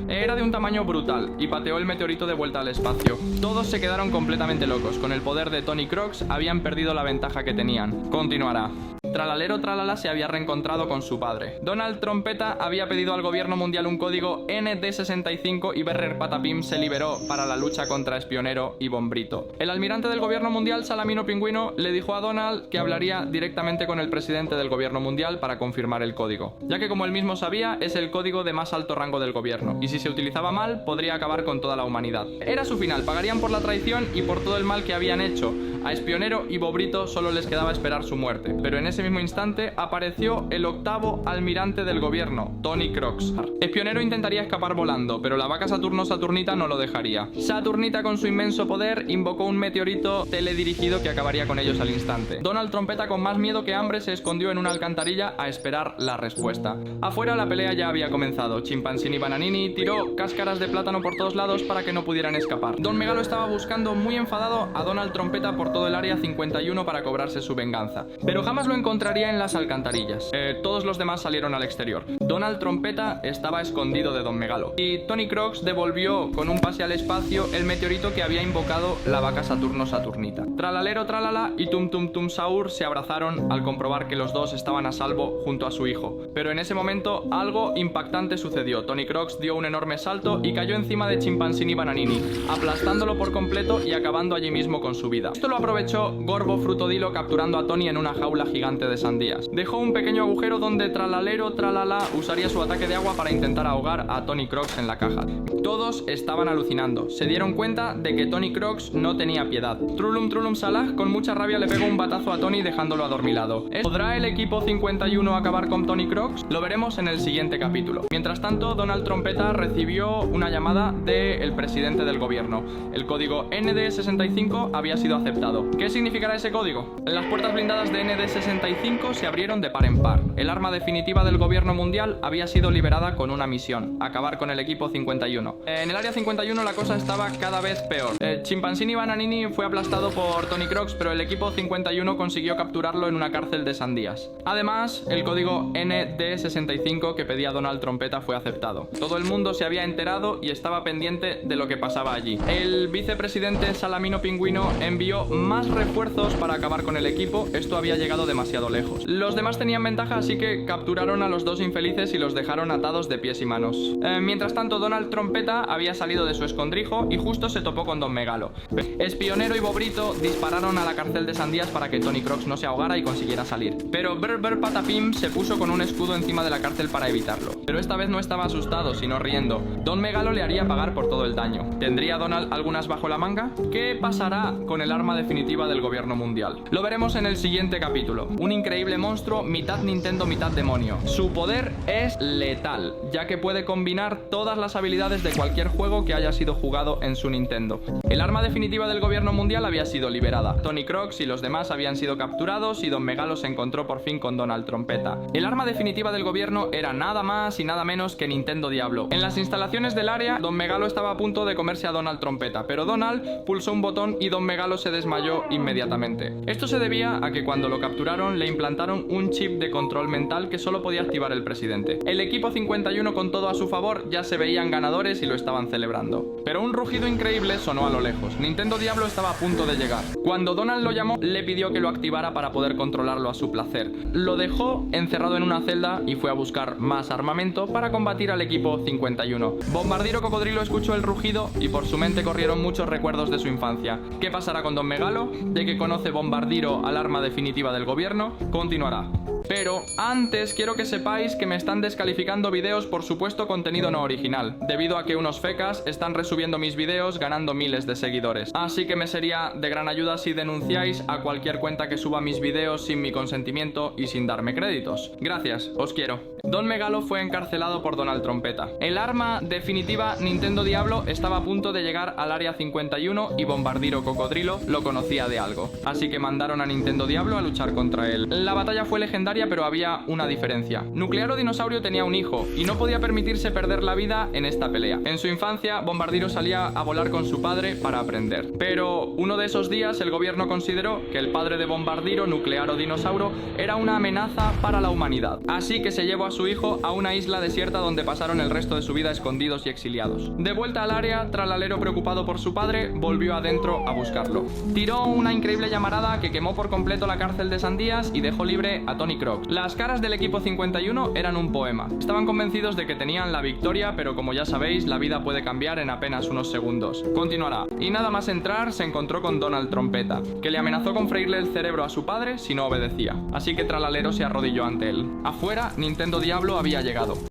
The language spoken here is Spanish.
Era de un tamaño brutal y pateó el meteorito de vuelta al espacio. Todos se quedaron completamente locos. Con el poder de Tony Crocs habían perdido la ventaja que tenían. Continuará. Tralalero Tralala se había reencontrado con su padre. Donald Trompeta había pedido al gobierno mundial un código ND65 y Berrer Patapim se liberó para la lucha contra Espionero y Bombrito. El almirante del gobierno mundial, Salamino Pingüino, le dijo a Donald que hablaría directamente con el presidente del gobierno mundial para confirmar el código, ya que como él mismo sabía, es el código de más alto rango del gobierno, y si se utilizaba mal, podría acabar con toda la humanidad. Era su final, pagarían por la traición y por todo el mal que habían hecho. A Espionero y Bombrito solo les quedaba esperar su muerte, pero en ese mismo instante apareció el octavo almirante del gobierno, Tony Crocs. Espionero intentaría escapar volando, pero la vaca Saturno-Saturnita no lo dejaría. Saturnita, con su inmenso poder, invocó un meteorito teledirigido que acabaría con ellos al instante. Donald Trompeta, con más miedo que hambre, se escondió en una alcantarilla a esperar la respuesta. Afuera la pelea ya había comenzado. Chimpanzini Bananini tiró cáscaras de plátano por todos lados para que no pudieran escapar. Don Megalo estaba buscando muy enfadado a Donald Trompeta por todo el área 51 para cobrarse su venganza, pero jamás lo encontraría en las alcantarillas. Todos los demás salieron al exterior. Donald Trompeta estaba escondido de Don Megalo y Tony Crocs devolvió con un pase al espacio el meteorito que había invocado la vaca Saturno-Saturnita. Tralalero Tralala y Tum Tum Tum Saur se abrazaron al comprobar que los dos estaban a salvo junto a su hijo, pero en ese momento algo impactante sucedió. Tony Crocs dio un enorme salto y cayó encima de Chimpanzini Bananini, aplastándolo por completo y acabando allí mismo con su vida. Esto lo aprovechó Gorbo Frutodilo capturando a Tony en una jaula gigante de sandías. Dejó un pequeño agujero donde Tralalero Tralala usaría su ataque de agua para intentar ahogar a Tony Crocs en la caja. Todos estaban alucinando. Se dieron cuenta de que Tony Crocs no tenía piedad. Trulum Trulum Salah con mucha rabia le pegó un batazo a Tony dejándolo adormilado. ¿Podrá el equipo 51 acabar con Tony Crocs? Lo veremos en el siguiente capítulo. Mientras tanto, Donald Trompeta recibió una llamada del presidente del gobierno. El código ND65 había sido aceptado. ¿Qué significará ese código? Las puertas blindadas de ND65 se abrieron de par en par. El arma definitiva del gobierno mundial había sido liberada con una misión: acabar con el equipo 51. En el área 51 la cosa estaba cada vez peor. Chimpanzini Bananini fue aplastado por Tony Crocs, pero el equipo 51 consiguió capturarlo en una cárcel de sandías. Además, el código ND65 que pedía Donald Trompeta fue aceptado. Todo el mundo se había enterado y estaba pendiente de lo que pasaba allí. El vicepresidente Salamino Pingüino envió más refuerzos para acabar con el equipo. Esto había llegado demasiado lejos. Los demás tenían ventaja, así que capturaron a los dos infelices y los dejaron atados de pies y manos. Mientras tanto, Donald Trompeta había salido de su escondrijo y justo se topó con Don Megalo. Espionero y Bobrito dispararon a la cárcel de sandías para que Tony Crocs no se ahogara y consiguiera salir, pero Berber Patapim se puso con un escudo encima de la cárcel para evitarlo. Pero esta vez no estaba asustado, sino riendo. Don Megalo le haría pagar por todo el daño. ¿Tendría Donald algunas bajo la manga? ¿Qué pasará con el arma definitiva del gobierno mundial? Lo veremos en el siguiente capítulo. Un increíble monstruo, mitad Nintendo, mitad demonio. Su poder es letal, ya que puede combinar todas las habilidades de cualquier juego que haya sido jugado en su Nintendo. El arma definitiva del gobierno mundial había sido liberada. Tony Crocs y los demás habían sido capturados y Don Megalo se encontró por fin con Donald Trompeta. El arma definitiva del gobierno era nada más y nada menos que Nintendo Diablo. En las instalaciones del área, Don Megalo estaba a punto de comerse a Donald Trompeta, pero Donald pulsó un botón y Don Megalo se desmayó inmediatamente. Esto se debía a que cuando lo capturaron le implantaron un chip de control mental que solo podía activar el presidente. El equipo 51, con todo a su favor, ya se veían ganadores y lo estaban celebrando. Pero un rugido increíble sonó a lo lejos. Nintendo Diablo estaba a punto de llegar. Cuando Donald lo llamó, le pidió que lo activara para poder controlarlo a su placer. Lo dejó encerrado en una celda y fue a buscar más armamento para combatir al equipo 51. Bombardiro Cocodrilo escuchó el rugido y por su mente corrieron muchos recuerdos de su infancia. ¿Qué pasará con Don Megalo? ¿De que conoce Bombardiro al arma definitiva del gobierno? Continuará. Pero antes quiero que sepáis que me están descalificando vídeos por supuesto contenido no original, debido a que unos fecas están resubiendo mis vídeos ganando miles de seguidores. Así que me sería de gran ayuda si denunciáis a cualquier cuenta que suba mis vídeos sin mi consentimiento y sin darme créditos. Gracias, os quiero. Don Megalo fue encarcelado por Donald Trompeta. El arma definitiva Nintendo Diablo estaba a punto de llegar al área 51 y Bombardiro Cocodrilo lo conocía de algo. Así que mandaron a Nintendo Diablo a luchar contra él. La batalla fue legendaria Legendaria, pero había una diferencia. Nuclearo Dinosaurio tenía un hijo y no podía permitirse perder la vida en esta pelea. En su infancia, Bombardiro salía a volar con su padre para aprender. Pero uno de esos días el gobierno consideró que el padre de Bombardiro, Nuclearo Dinosaurio, era una amenaza para la humanidad. Así que se llevó a su hijo a una isla desierta donde pasaron el resto de su vida escondidos y exiliados. De vuelta al área, Tralalero, preocupado por su padre, volvió adentro a buscarlo. Tiró una increíble llamarada que quemó por completo la cárcel de Sandías y dejó libre a Tony Crocs. Las caras del equipo 51 eran un poema. Estaban convencidos de que tenían la victoria, pero como ya sabéis, la vida puede cambiar en apenas unos segundos. Continuará. Y nada más entrar, se encontró con Donald Trompeta, que le amenazó con freírle el cerebro a su padre si no obedecía. Así que Tralalero se arrodilló ante él. Afuera, Nintendo Diablo había llegado.